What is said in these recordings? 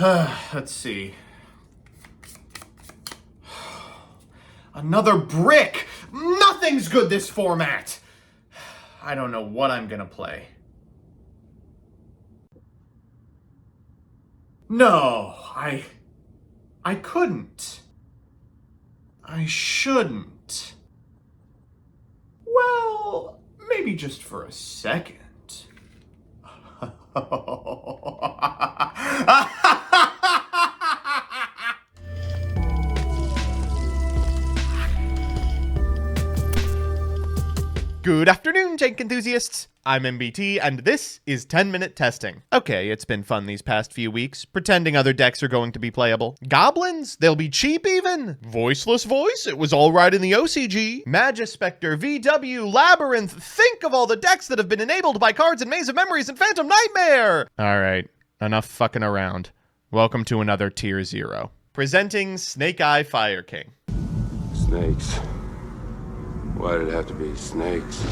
Let's see. Another brick! Nothing's good this format! I don't know what I'm gonna play. No, I couldn't. I shouldn't. Well, maybe just for a second. Good afternoon, jank enthusiasts! I'm MBT, and this is 10-Minute Testing. Okay, it's been fun these past few weeks, pretending other decks are going to be playable. Goblins? They'll be cheap even! Voiceless Voice? It was alright in the OCG. Magispector, VW, Labyrinth, think of all the decks that have been enabled by cards in Maze of Memories and Phantom Nightmare! Alright, enough fucking around. Welcome to another Tier 0. Presenting Snake Eye Fire King. Snakes. Why did it have to be snakes?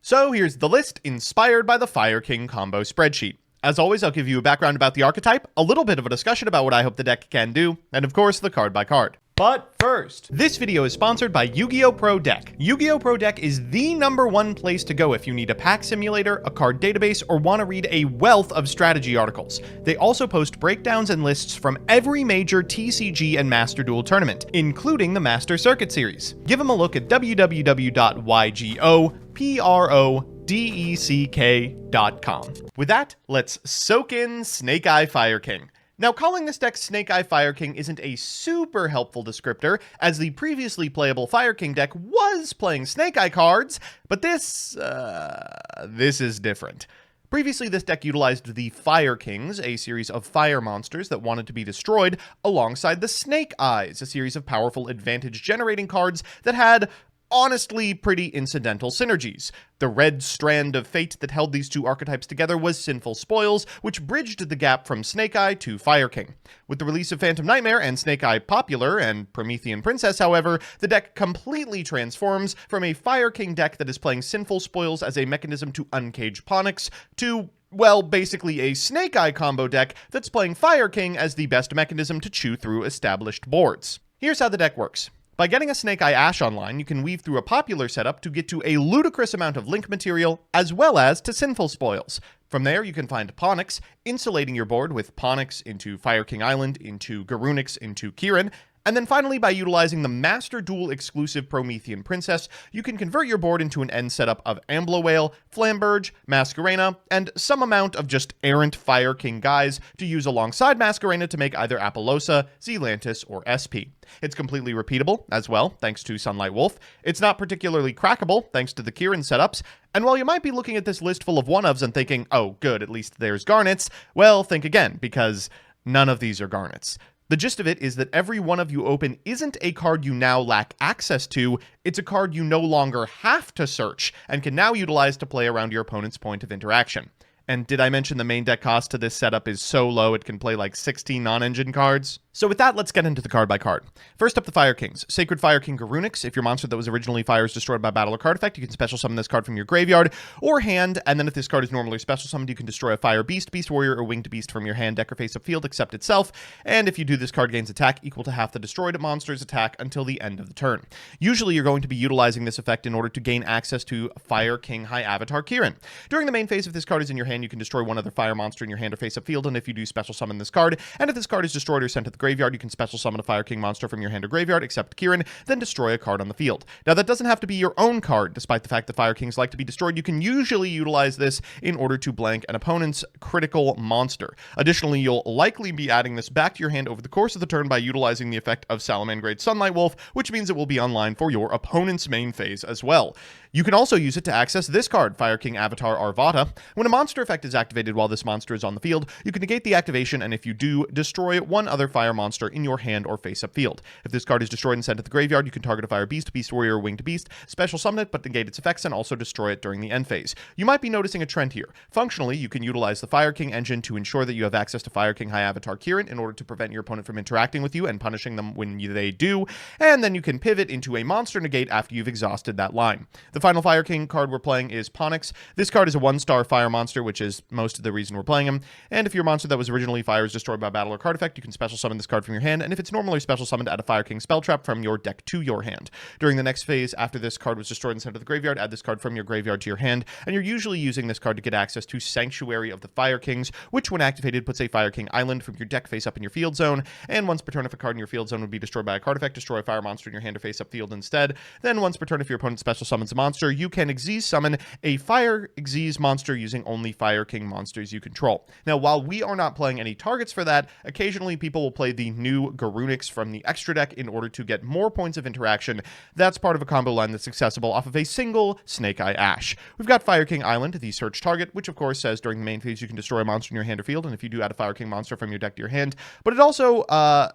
So here's the list inspired by the Fire King combo spreadsheet. As always, I'll give you a background about the archetype, a little bit of a discussion about what I hope the deck can do, and of course the card by card. But first, this video is sponsored by Yu-Gi-Oh! Pro Deck. Yu-Gi-Oh! Pro Deck is the #1 place to go if you need a pack simulator, a card database, or want to read a wealth of strategy articles. They also post breakdowns and lists from every major TCG and Master Duel tournament, including the Master Circuit series. Give them a look at www.ygoprodeck.com. With that, let's soak in Snake Eye Fire King. Now, calling this deck Snake Eye Fire King isn't a super helpful descriptor, as the previously playable Fire King deck was playing Snake Eye cards, but this is different. Previously, this deck utilized the Fire Kings, a series of fire monsters that wanted to be destroyed, alongside the Snake Eyes, a series of powerful advantage-generating cards that had honestly pretty incidental synergies. The red strand of fate that held these two archetypes together was Sinful Spoils, which bridged the gap from Snake Eye to Fire King. With the release of Phantom Nightmare and Snake Eye Popular and Promethean Princess, however, the deck completely transforms from a Fire King deck that is playing Sinful Spoils as a mechanism to uncage Ponix to, well, basically a Snake Eye combo deck that's playing Fire King as the best mechanism to chew through established boards. Here's how the deck works. By getting a Snake Eye Ash online, you can weave through a popular setup to get to a ludicrous amount of link material, as well as to Sinful Spoils. From there, you can find Ponix, insulating your board with Ponix into Fire King Island, into Garunix, into Kirin, and then finally, by utilizing the Master Duel exclusive Promethean Princess, you can convert your board into an end setup of Amblo Whale, Flamberge, Masquerena, and some amount of just errant Fire King guys to use alongside Masquerena to make either Apollosa, Zealantis, or SP. It's completely repeatable as well, thanks to Sunlight Wolf. It's not particularly crackable, thanks to the Kirin setups. And while you might be looking at this list full of one-ofs and thinking, oh good, at least there's Garnets, well, think again, because none of these are Garnets. The gist of it is that every one of you open isn't a card you now lack access to, it's a card you no longer have to search, and can now utilize to play around your opponent's point of interaction. And did I mention the main deck cost to this setup is so low it can play like 16 non-engine cards? So with that, let's get into the card by card. First up, the Fire Kings. Sacred Fire King Garunix. If your monster that was originally fire is destroyed by battle or card effect, you can special summon this card from your graveyard or hand, and then if this card is normally special summoned, you can destroy a Fire Beast, Beast Warrior, or Winged Beast from your hand, deck, or face-up field except itself, and if you do, this card gains attack equal to half the destroyed monster's attack until the end of the turn. Usually, you're going to be utilizing this effect in order to gain access to Fire King High Avatar Kirin. During the main phase, if this card is in your hand, you can destroy one other fire monster in your hand or face-up field, and if you do, special summon this card, and if this card is destroyed or sent to the graveyard, you can special summon a Fire King monster from your hand or graveyard, except Kirin, then destroy a card on the field. Now, that doesn't have to be your own card. Despite the fact that Fire Kings like to be destroyed, you can usually utilize this in order to blank an opponent's critical monster. Additionally, you'll likely be adding this back to your hand over the course of the turn by utilizing the effect of Salamandrade Sunlight Wolf, which means it will be online for your opponent's main phase as well. You can also use it to access this card, Fire King Avatar Arvata. When a monster effect is activated while this monster is on the field, you can negate the activation, and if you do, destroy one other fire monster in your hand or face-up field. If this card is destroyed and sent to the graveyard, you can target a Fire Beast, Beast Warrior, or Winged Beast, special summon it, but negate its effects, and also destroy it during the end phase. You might be noticing a trend here. Functionally, you can utilize the Fire King engine to ensure that you have access to Fire King High Avatar Kirin in order to prevent your opponent from interacting with you and punishing them when they do, and then you can pivot into a monster negate after you've exhausted that line. The final Fire King card we're playing is Ponix. This card is a 1-star fire monster, which is most of the reason we're playing him. And if your monster that was originally fire is destroyed by battle or card effect, you can special summon this card from your hand. And if it's normally special summoned, add a Fire King spell trap from your deck to your hand. During the next phase, after this card was destroyed and sent to the graveyard, add this card from your graveyard to your hand. And you're usually using this card to get access to Sanctuary of the Fire Kings, which when activated puts a Fire King island from your deck face up in your field zone. And once per turn, if a card in your field zone would be destroyed by a card effect, destroy a fire monster in your hand or face up field instead. Then once per turn, if your opponent special summons a monster, you can Xyz summon a Fire Xyz monster using only Fire King monsters you control. Now, while we are not playing any targets for that, occasionally people will play the new Garunix from the extra deck in order to get more points of interaction. That's part of a combo line that's accessible off of a single Snake Eye Ash. We've got Fire King Island, the search target, which of course says during the main phase you can destroy a monster in your hand or field, and if you do, add a Fire King monster from your deck to your hand. But it also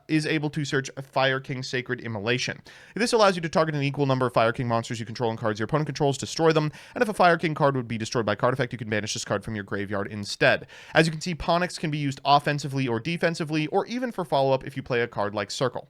is able to search a Fire King Sacred Immolation. This allows you to target an equal number of Fire King monsters you control and cards your opponent controls, destroy them, and if a Fire King card would be destroyed by card effect, you can banish this card from your graveyard instead. As you can see, Ponix can be used offensively or defensively, or even for follow-up if you play a card like Circle.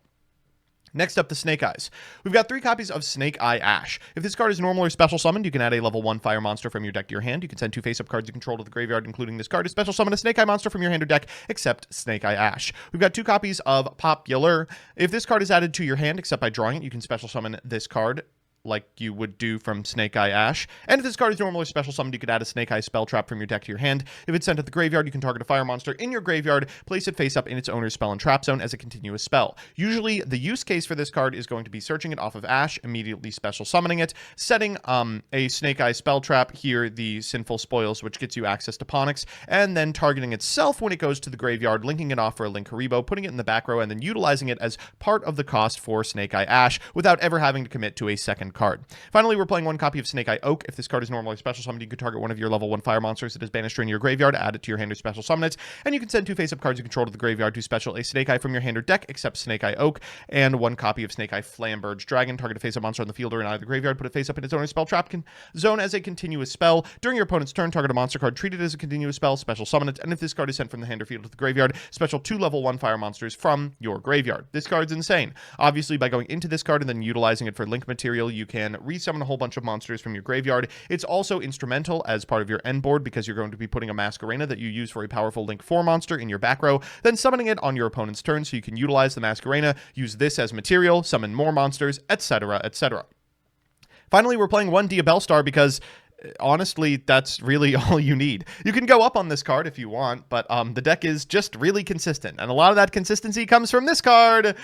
Next up, the Snake Eyes. We've got 3 copies of Snake Eye Ash. If this card is normal or special summoned, you can add a level 1 fire monster from your deck to your hand. You can send 2 face-up cards you control to the graveyard, including this card, to special summon a Snake Eye monster from your hand or deck, except Snake Eye Ash. We've got 2 copies of Popular. If this card is added to your hand, except by drawing it, you can special summon this card like you would do from Snake Eye Ash. And if this card is normally special summoned, you could add a Snake Eye spell trap from your deck to your hand. If it's sent to the graveyard, you can target a fire monster in your graveyard, place it face up in its owner's spell and trap zone as a continuous spell. Usually, the use case for this card is going to be searching it off of Ash, immediately special summoning it, setting a Snake Eye spell trap, here the Sinful Spoils, which gets you access to Ponix, and then targeting itself when it goes to the graveyard, linking it off for a Link Haribo, putting it in the back row, and then utilizing it as part of the cost for Snake Eye Ash without ever having to commit to a second card. Finally, we're playing 1 copy of Snake Eye Oak. If this card is normally special summoned, you can target one of your level 1 fire monsters that is banished in your graveyard, add it to your hand or special summon it, and you can send 2 face-up cards you control to the graveyard to special a Snake Eye from your hand or deck, except Snake Eye Oak, and 1 copy of Snake Eye Flamberge Dragon. Target a face-up monster on the field or in either graveyard, put it face up in its owner's spell trap zone as a continuous spell. During your opponent's turn, target a monster card, treat it as a continuous spell, special summon it, and if this card is sent from the hand or field to the graveyard, special 2 level 1 fire monsters from your graveyard. This card's insane. Obviously, by going into this card and then utilizing it for link material, you can resummon a whole bunch of monsters from your graveyard. It's also instrumental as part of your end board because you're going to be putting a Masquerena that you use for a powerful Link 4 monster in your back row, then summoning it on your opponent's turn so you can utilize the Masquerena, use this as material, summon more monsters, etc., etc. Finally, we're playing 1 Diabellstar because honestly, that's really all you need. You can go up on this card if you want, but the deck is just really consistent, and a lot of that consistency comes from this card,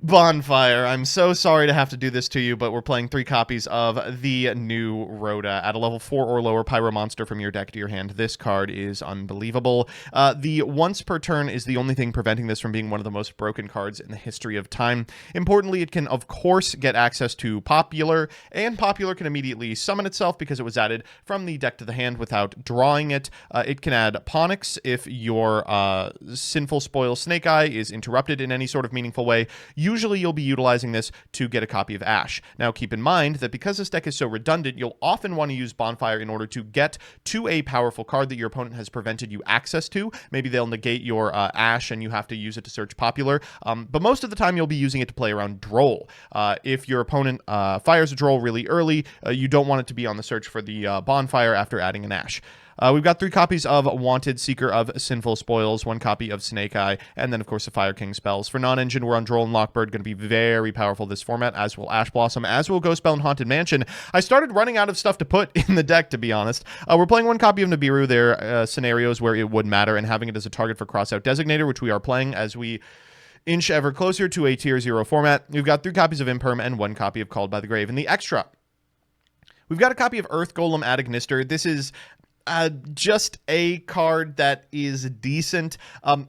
Bonfire. I'm so sorry to have to do this to you, but we're playing 3 copies of the new Rhoda. Add a level 4 or lower Pyro monster from your deck to your hand. This card is unbelievable. The once per turn is the only thing preventing this from being one of the most broken cards in the history of time. Importantly, it can, of course, get access to Popular, and Popular can immediately summon itself because it was added from the deck to the hand without drawing it. It can add Ponix if your Sinful Spoil Snake Eye is interrupted in any sort of meaningful way. Usually you'll be utilizing this to get a copy of Ash. Now keep in mind that because this deck is so redundant, you'll often want to use Bonfire in order to get to a powerful card that your opponent has prevented you access to. Maybe they'll negate your Ash and you have to use it to search Popular. But most of the time you'll be using it to play around Droll. If your opponent fires a Droll really early, you don't want it to be on the search for the Bonfire after adding an Ash. We've got 3 copies of Wanted, Seeker of Sinful Spoils, 1 copy of Snake Eye, and then, of course, the Fire King spells. For non-engine, we're on Droll and Lockbird, going to be very powerful this format, as will Ash Blossom, as will Ghost Spell and Haunted Mansion. I started running out of stuff to put in the deck, to be honest. We're playing 1 copy of Nibiru. There are scenarios where it would matter, and having it as a target for Crossout Designator, which we are playing as we inch ever closer to a Tier 0 format. We've got 3 copies of Imperm and 1 copy of Called by the Grave. In the extra, we've got a copy of Earth Golem Adagnister. This is just a card that is decent.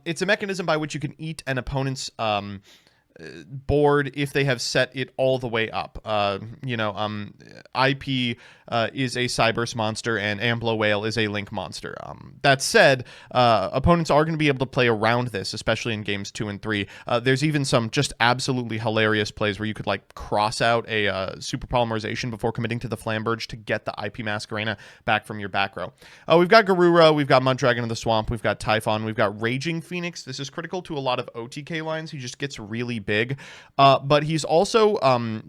It's a mechanism by which you can eat an opponent's board if they have set it all the way up. IP is a Cyberse monster and Amblo Whale is a Link monster. That said, opponents are going to be able to play around this, especially in games 2 and 3. There's even some just absolutely hilarious plays where you could like cross out a super polymerization before committing to the Flamberge to get the IP Masquerena back from your back row. We've got Garura, we've got Muddragon of the Swamp, we've got Typhon, we've got Raging Phoenix. This is critical to a lot of OTK lines. He just gets really big. But he's also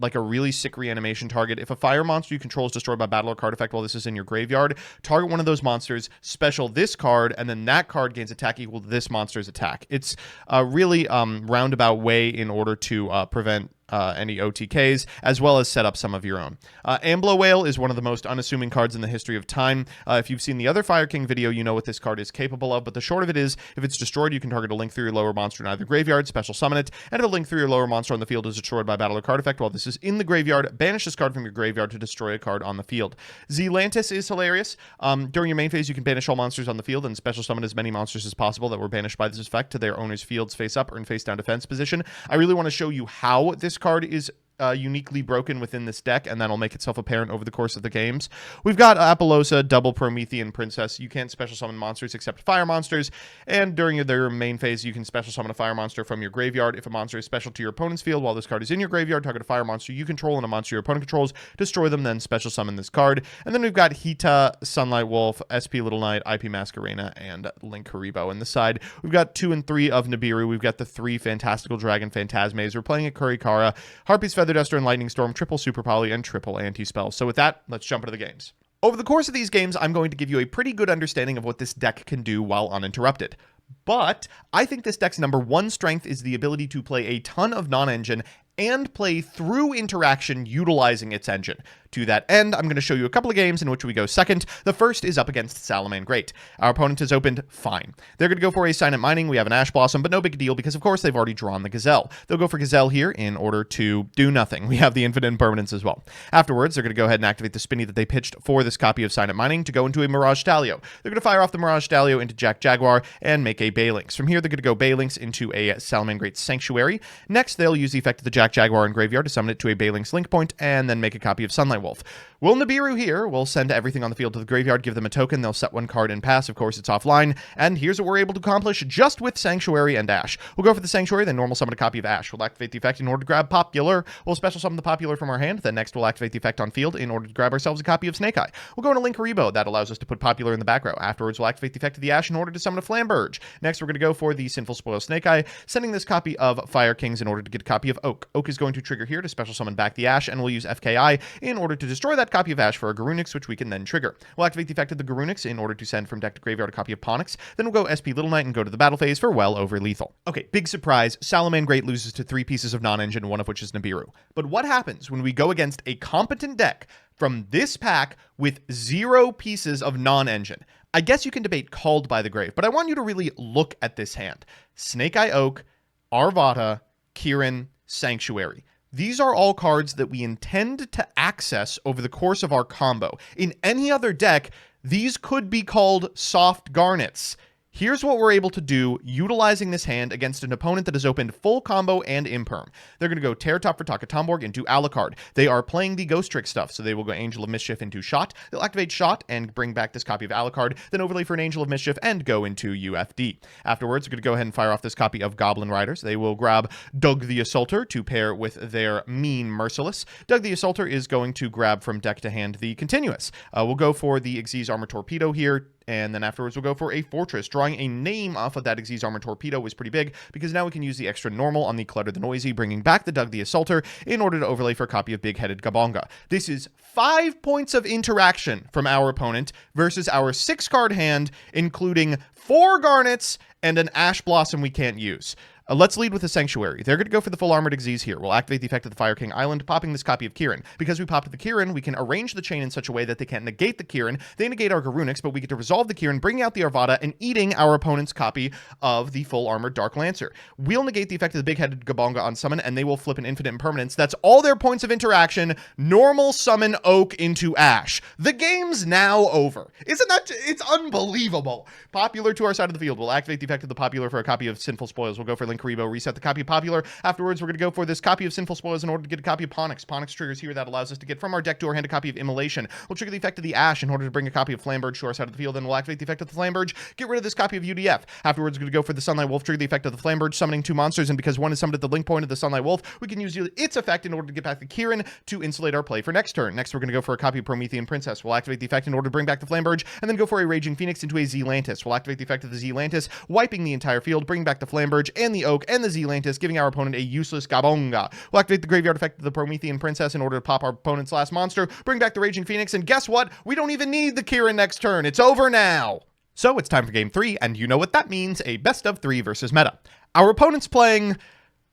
like a really sick reanimation target. If a fire monster you control is destroyed by battle or card effect while this is in your graveyard, target one of those monsters, special this card, and then that card gains attack equal to this monster's attack. It's a really roundabout way in order to prevent any OTKs, as well as set up some of your own. Amblo Whale is one of the most unassuming cards in the history of time. If you've seen the other Fire King video, you know what this card is capable of, but the short of it is, if it's destroyed, you can target a link through your lower monster in either graveyard, special summon it, and if a link through your lower monster on the field is destroyed by battle or card effect while this is in the graveyard, banish this card from your graveyard to destroy a card on the field. Zealantis is hilarious. During your main phase, you can banish all monsters on the field and special summon as many monsters as possible that were banished by this effect to their owner's fields face up or in face down defense position. I really want to show you how this card is uniquely broken within this deck, and that'll make itself apparent over the course of the games. We've got Apollosa, double Promethean Princess. You can't special summon monsters except fire monsters, and during their main phase, you can special summon a fire monster from your graveyard. If a monster is special to your opponent's field while this card is in your graveyard, target a fire monster you control and a monster your opponent controls, destroy them, then special summon this card. And then we've got Hita, Sunlight Wolf, SP Little Knight, IP Masquerena, and Link Haribo. In the side, we've got 2 and 3 of Nibiru. We've got the 3 Fantastical Dragon Phantasmes. We're playing a Kurikara, Harpy's Feather Duster, and Lightning Storm, triple Super Poly, and triple Anti-Spell. So with that, let's jump into the games. Over the course of these games, I'm going to give you a pretty good understanding of what this deck can do while uninterrupted. But I think this deck's number one strength is the ability to play a ton of non-engine and play through interaction utilizing its engine. To that end, I'm going to show you a couple of games in which we go second. The first is up against Salaman Great. Our opponent has opened fine. They're going to go for a Silent Mining. We have an Ash Blossom, but no big deal because, of course, they've already drawn the Gazelle. They'll go for Gazelle here in order to do nothing. We have the Infinite Impermanence as well. Afterwards, they're going to go ahead and activate the Spinny that they pitched for this copy of Silent Mining to go into a Mirage Stalio. They're going to fire off the Mirage Stalio into Jack Jaguar and make a Baylynx. From here, they're going to go Baylynx into a Salaman Great Sanctuary. Next, they'll use the effect of the Jack Jaguar in graveyard to summon it to a Baylynx link point and then make a copy of Sunlight Wolf. Will Nibiru here will send everything on the field to the graveyard, give them a token, they'll set one card and pass. Of course, it's offline, and here's what we're able to accomplish just with Sanctuary and Ash. We'll go for the Sanctuary, then normal summon a copy of Ash. We'll activate the effect in order to grab Popular. We'll special summon the Popular from our hand, then next we'll activate the effect on field in order to grab ourselves a copy of Snake Eye. We'll go into Link Haribo. That allows us to put Popular in the back row. Afterwards, we'll activate the effect of the Ash in order to summon a Flamberge. Next, we're going to go for the Sinful Spoil Snake Eye, sending this copy of Fire Kings in order to get a copy of Oak. Oak is going to trigger here to special summon back the Ash, and we'll use FKI in order to destroy that copy of Ash for a Garunix, which we can then trigger. We'll activate the effect of the Garunix in order to send from deck to graveyard a copy of Ponix. Then we'll go SP Little Knight and go to the battle phase for well over lethal. Okay, big surprise. Salaman Great loses to 3 pieces of non-engine, one of which is Nibiru. But what happens when we go against a competent deck from this pack with 0 pieces of non-engine? I guess you can debate Called by the Grave, but I want you to really look at this hand. Snake Eye Oak, Arvada, Kirin, Sanctuary. These are all cards that we intend to access over the course of our combo. In any other deck, these could be called soft garnets. Here's what we're able to do utilizing this hand against an opponent that has opened full combo and imperm. They're going to go Terror Top for Takatomborg into Alucard. They are playing the Ghost Trick stuff, so they will go Angel of Mischief into Shot. They'll activate Shot and bring back this copy of Alucard, then overlay for an Angel of Mischief and go into UFD. Afterwards, we're going to go ahead and fire off this copy of Goblin Riders. They will grab Doug the Assaulter to pair with their Mean Merciless. Doug the Assaulter is going to grab from deck to hand the Continuous. We'll go for the Xyz Armor Torpedo here, and then afterwards we'll go for a Fortress. Drawing a name off of that Xyz Armor Torpedo was pretty big, because now we can use the extra normal on the Clutter the Noisy, bringing back the Doug the Assaulter in order to overlay for a copy of Big-Headed Gabonga. This is 5 points of interaction from our opponent versus our 6-card hand, including 4 Garnets and an Ash Blossom we can't use. Let's lead with the Sanctuary. They're going to go for the full armored Xyz here. We'll activate the effect of the Fire King Island, popping this copy of Kirin. Because we popped the Kirin, we can arrange the chain in such a way that they can't negate the Kirin. They negate our Garunix, but we get to resolve the Kirin, bringing out the Arvada, and eating our opponent's copy of the full armored Dark Lancer. We'll negate the effect of the Big-Headed Gabonga on summon, and they will flip an Infinite Impermanence. That's all their points of interaction. Normal summon Oak into Ash. The game's now over. Isn't that... It's unbelievable. Popular to our side of the field. We'll activate the effect of the Popular for a copy of Sinful Spoils. We'll go for Link Haribo, reset the copy of Popular. Afterwards, we're going to go for this copy of Sinful Spoils in order to get a copy of Ponix. Ponix triggers here. That allows us to get from our deck to our hand a copy of Immolation. We'll trigger the effect of the Ash in order to bring a copy of Flamberge to our side of the field, and we'll activate the effect of the Flamberge, get rid of this copy of UDF. Afterwards, we're going to go for the Sunlight Wolf, trigger the effect of the Flamberge, summoning 2 monsters, and because one is summoned at the link point of the Sunlight Wolf, we can use its effect in order to get back the Kirin to insulate our play for next turn. Next, we're going to go for a copy of Promethean Princess. We'll activate the effect in order to bring back the Flamberge, and then go for a Raging Phoenix into a Zealantis. We'll activate the effect of the Zealantis, wiping the entire field, bring back the Flamberge and the Oak, and the Zealantis, giving our opponent a useless Gabonga. We'll activate the graveyard effect of the Promethean Princess in order to pop our opponent's last monster, bring back the Raging Phoenix, and guess what? We don't even need the Kieran next turn. It's over now. So it's time for game 3, and you know what that means, a best of 3 versus meta. Our opponent's playing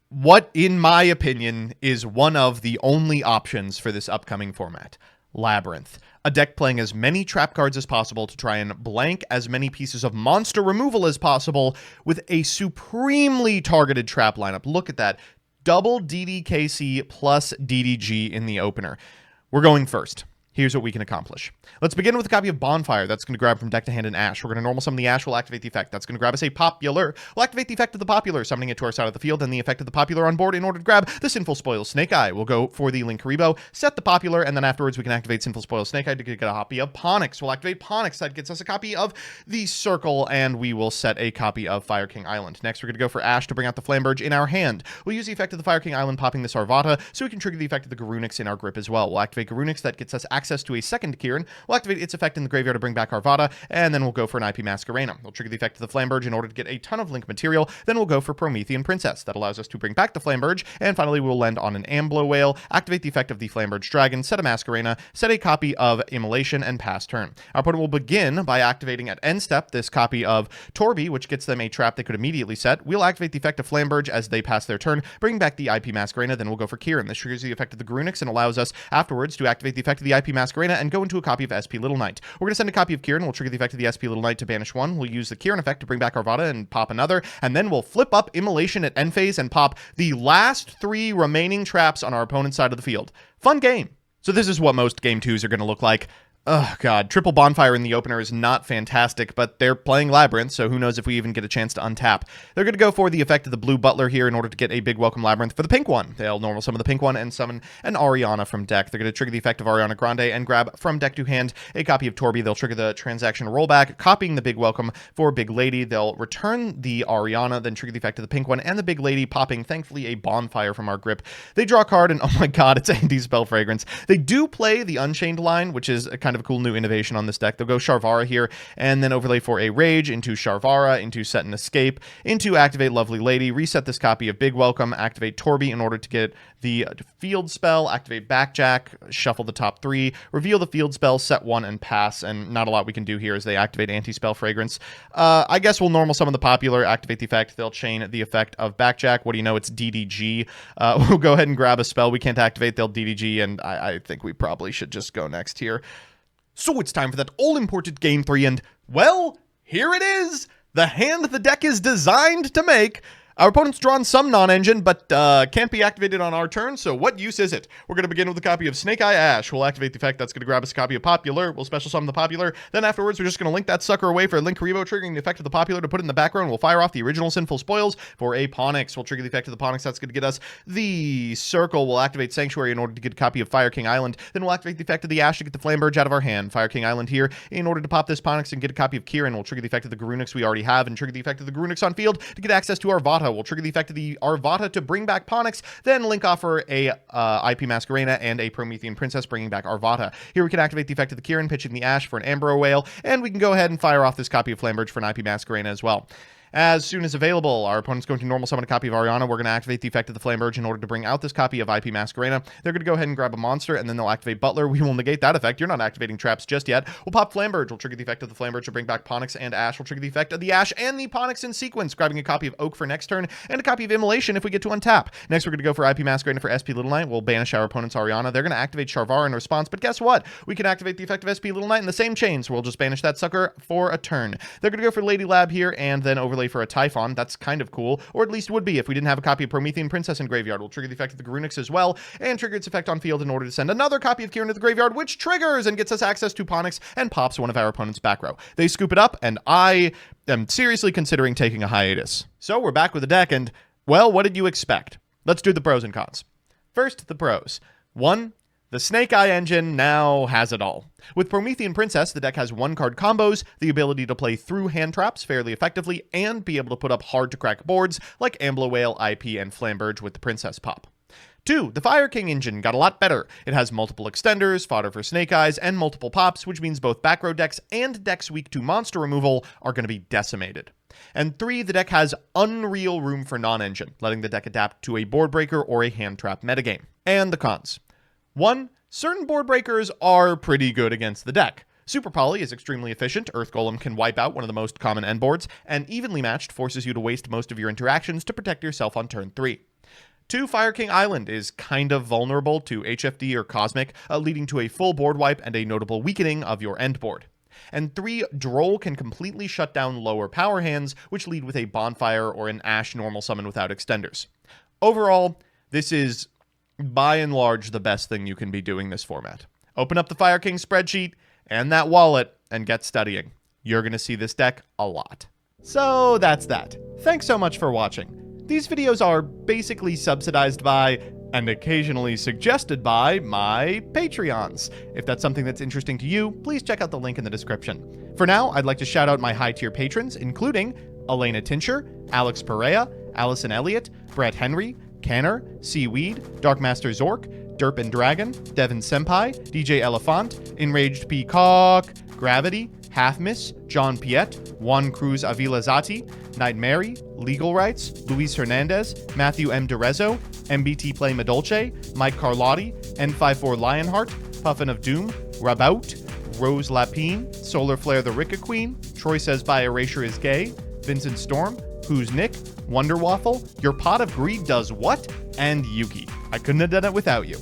what, in my opinion, is one of the only options for this upcoming format. Labyrinth. A deck playing as many trap cards as possible to try and blank as many pieces of monster removal as possible with a supremely targeted trap lineup. Look at that. Double DDKC plus DDG in the opener. We're going first. Here's what we can accomplish. Let's begin with a copy of Bonfire. That's going to grab from deck to hand an Ash. We're going to normal summon the Ash. We'll activate the effect. That's going to grab us a Popular. We'll activate the effect of the Popular, summoning it to our side of the field, and the effect of the Popular on board in order to grab the Sinful Spoil Snake Eye. We'll go for the Linkuriboh, set the Popular, and then afterwards we can activate Sinful Spoil Snake Eye to get a copy of Ponix. We'll activate Ponix. That gets us a copy of the Circle, and we will set a copy of Fire King Island. Next, we're going to go for Ash to bring out the Flamberge in our hand. We'll use the effect of the Fire King Island, popping this Arvata, so we can trigger the effect of the Garunix in our grip as well. We'll activate Garunix. That gets us access to a second Kieran. We'll activate its effect in the graveyard to bring back Arvata, and then we'll go for an IP Masquerena. We'll trigger the effect of the Flamberge in order to get a ton of Link material. Then we'll go for Promethean Princess. That allows us to bring back the Flamberge, and finally we'll land on an Amblo Whale, activate the effect of the Flamberge Dragon, set a Masquerena, set a copy of Immolation, and pass turn. Our opponent will begin by activating at end step this copy of Torby, which gets them a trap they could immediately set. We'll activate the effect of Flamberge as they pass their turn, bring back the IP Masquerena, then we'll go for Kieran. This triggers the effect of the Garunix and allows us afterwards to activate the effect of the IP Masquerena and go into a copy of SP Little Knight. We're going to send a copy of Kieran. We'll trigger the effect of the SP Little Knight to banish one. We'll use the Kieran effect to bring back Arvata and pop another. And then we'll flip up Immolation at end phase and pop the last 3 remaining traps on our opponent's side of the field. Fun game. So this is what most game 2s are going to look like. Oh, God. Triple Bonfire in the opener is not fantastic, but they're playing Labyrinth, so who knows if we even get a chance to untap. They're going to go for the effect of the Blue Butler here in order to get a big welcome Labyrinth for the pink one. They'll normal summon the pink one and summon an Ariana from deck. They're going to trigger the effect of Ariana Grande and grab from deck to hand a copy of Torby. They'll trigger the transaction rollback, copying the big welcome for Big Lady. They'll return the Ariana, then trigger the effect of the pink one and the Big Lady, popping, thankfully, a Bonfire from our grip. They draw a card, and oh my God, it's Anti-Spell Fragrance. They do play the Unchained line, which is a kind of a cool new innovation on this deck. They'll go Sharvara here, and then overlay for a Rage, into Sharvara, into Set and Escape, into activate Lovely Lady, reset this copy of Big Welcome, activate Torby in order to get the field spell, activate Backjack, shuffle the top 3, reveal the field spell, set 1, and pass, and not a lot we can do here as they activate Anti-Spell Fragrance. I guess we'll normal summon the Popular, activate the effect, they'll chain the effect of Backjack. What do you know? It's DDG. We'll go ahead and grab a spell we can't activate, they'll DDG, and I think we probably should just go next here. So it's time for that all-important Game 3, and, well, here it is! The hand the deck is designed to make. Our opponent's drawn some non-engine, but can't be activated on our turn, so what use is it? We're going to begin with a copy of Snake Eye Ash. We'll activate the effect. That's going to grab us a copy of Popular. We'll special summon the Popular. Then afterwards, we're just going to link that sucker away for a Linkuriboh, triggering the effect of the Popular to put it in the background. We'll fire off the original Sinful Spoils for a Ponix. We'll trigger the effect of the Ponix. That's going to get us the Circle. We'll activate Sanctuary in order to get a copy of Fire King Island. Then we'll activate the effect of the Ash to get the Flamberge out of our hand. Fire King Island here in order to pop this Ponix and get a copy of Kieran. We'll trigger the effect of the Garunix we already have and trigger the effect of the Garunix on field to get access to Arvata. We'll trigger the effect of the Arvata to bring back Ponix, then link offer a IP Masquerena and a Promethean Princess, bringing back Arvata. Here we can activate the effect of the Kieran, pitching the Ash for an Ambro Whale, and we can go ahead and fire off this copy of Flamberge for an IP Masquerena as well. As soon as available, our opponent's going to normal summon a copy of Ariana. We're going to activate the effect of the Flamberge in order to bring out this copy of IP Masquerena. They're going to go ahead and grab a monster, and then they'll activate Butler. We will negate that effect. You're not activating traps just yet. We'll pop Flamberge. We'll trigger the effect of the Flamberge to bring back Ponix and Ash. We'll trigger the effect of the Ash and the Ponix in sequence, grabbing a copy of Oak for next turn, and a copy of Immolation if we get to untap. Next, we're going to go for IP Masquerena for SP Little Knight. We'll banish our opponent's Ariana. They're going to activate Sharvara in response, but guess what? We can activate the effect of SP Little Knight in the same chain, so we'll just banish that sucker for a turn. They're going to go for Lady Lab here, and then overlay for a Typhon. That's kind of cool, or at least would be if we didn't have a copy of Promethean Princess in graveyard. We'll trigger the effect of the Garunix as well, and trigger its effect on field in order to send another copy of Kieran to the graveyard, which triggers and gets us access to Ponix and pops one of our opponent's back row. They scoop it up, and I am seriously considering taking a hiatus. So we're back with the deck, and, well, what did you expect? Let's do the pros and cons. First, the pros. 1. The Snake Eye engine now has it all. With Promethean Princess, the deck has 1-card combos, the ability to play through hand traps fairly effectively, and be able to put up hard-to-crack boards like Amblo Whale, IP, and Flamberge with the Princess pop. 2. The Fire King engine got a lot better. It has multiple extenders, fodder for Snake Eyes, and multiple pops, which means both back row decks and decks weak to monster removal are going to be decimated. And 3. The deck has unreal room for non-engine, letting the deck adapt to a board breaker or a hand trap metagame. And the cons. 1. Certain board breakers are pretty good against the deck. Super Poly is extremely efficient, Earth Golem can wipe out one of the most common end boards, and Evenly Matched forces you to waste most of your interactions to protect yourself on turn 3. 2. Fire King Island is kind of vulnerable to HFD or Cosmic, leading to a full board wipe and a notable weakening of your end board. And 3. Droll can completely shut down lower power hands, which lead with a Bonfire or an Ash normal summon without extenders. Overall, this is, by and large, the best thing you can be doing this format. Open up the Fire King spreadsheet and that wallet and get studying. You're going to see this deck a lot. So that's that. Thanks so much for watching. These videos are basically subsidized by, and occasionally suggested by, my Patreons. If that's something that's interesting to you, please check out the link in the description. For now, I'd like to shout out my high-tier patrons, including Elena Tincher, Alex Perea, Allison Elliott, Brett Henry, Canner, Seaweed, Darkmaster Zork, Derp and Dragon, Devin Senpai, DJ Elephant, Enraged Peacock, Gravity, Half Miss, John Piet, Juan Cruz Avila Zati, Night Mary, Legal Rights, Luis Hernandez, Matthew M. Derezzo, MBT Play Madolce, Mike Carlotti, N54 Lionheart, Puffin of Doom, Rabout, Rose Lapine, Solar Flare the Ricka Queen, Troy Says By Erasure is Gay, Vincent Storm, Who's Nick, Wonder Waffle, Your Pot of Greed Does What, and Yuki. I couldn't have done it without you.